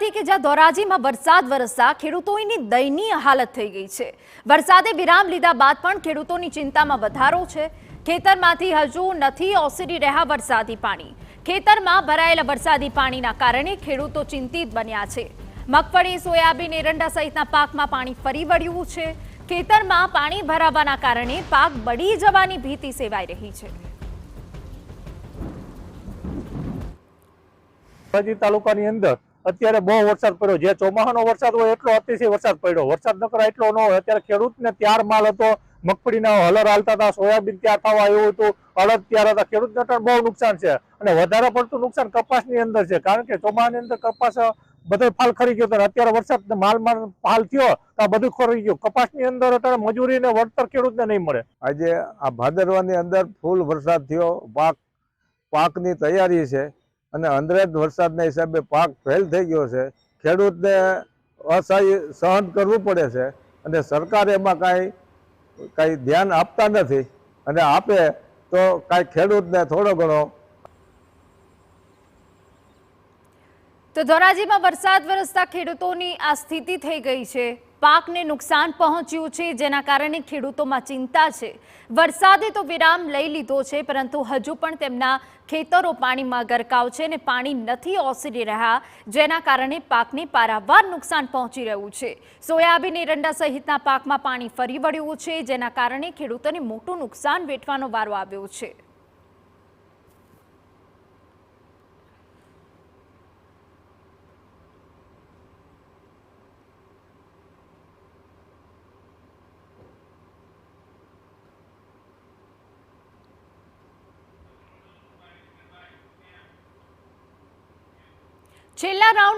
નથી કે જ્યાં ધોરાજીમાં વરસાદ વરસતા ખેડૂતોની દયનીય હાલત થઈ ગઈ છે। વરસાદે વિરામ લીધા બાદ પણ ખેડૂતોની ચિંતામાં વધારો છે। ખેતરમાંથી હજુ નથી ઓસરી રહ્યા વરસાદી પાણી। ખેતરમાં ભરાયેલા વરસાદી પાણીના કારણે ખેડૂતો ચિંતિત બન્યા છે। મગફળી, સોયાબીન, એરંડા સહિતના પાકમાં પાણી ફરી વળ્યું છે। ખેતરમાં પાણી ભરાવાના કારણે પાક બળી જવાની ભીતિ સેવાઈ રહી છે। ધોરાજી તાલુકાની અંદર અત્યારે બહુ વરસાદ પડ્યો। જે ચોમાસાનો વરસાદ હોય એટલો અતિશય વરસાદ પડ્યો। વરસાદ ન કરે એટલો ન હોય। અત્યારે ખેડૂતને તૈયાર માલ હતો, મગફળીના હલર હાલતા હતા, સોયાબીન તૈયાર થવા આવ્યું હતું, અડદ તૈયાર હતા। ખેડૂતને પણ બહુ નુકસાન છે અને વધારે પડતું નુકસાન કપાસની અંદર છે, કારણ કે ચોમાસાની અંદર કપાસ બધો ફાલ ખરી ગયો હતો। અત્યારે વરસાદ માલમાં ફાલ થયો તો બધું ખરી ગયું। કપાસની અંદર અત્યારે મજૂરી ને વળતર ખેડૂતને નહીં મળે। આજે આ ભાદરવાની અંદર ફૂલ વરસાદ થયો, પાકની તૈયારી છે અને અંદરેજ વરસાદના હિસાબે પાક ફેલ થઈ ગયો છે। ખેડૂતને અસહ્ય સહન કરવું પડે છે અને સરકાર એમાં કાંઈ ધ્યાન આપતા નથી અને આપે તો કાંઈ ખેડૂતને થોડો ઘણો। તો ધોરાજીમાં વરસાદ વરસતા ખેડૂતોની આ સ્થિતિ થઈ ગઈ છે। પાકને નુકસાન પહોંચ્યું છે, જેના કારણે ખેડૂતોમાં ચિંતા છે। વરસાદે તો વિરામ લઈ લીધો છે, પરંતુ હજુ પણ તેમના ખેતરો પાણીમાં ગરકાવ છે અને પાણી નથી ઓસરી રહ્યા, જેના કારણે પાકને પારાવાર નુકસાન પહોંચી રહ્યું છે। સોયાબીન, એરંડા સહિતના પાકમાં પાણી ફરી વળ્યું છે, જેના કારણે ખેડૂતોને મોટું નુકસાન વેઠવાનો વારો આવ્યો છે। છેલ્લા રાઉન્ડ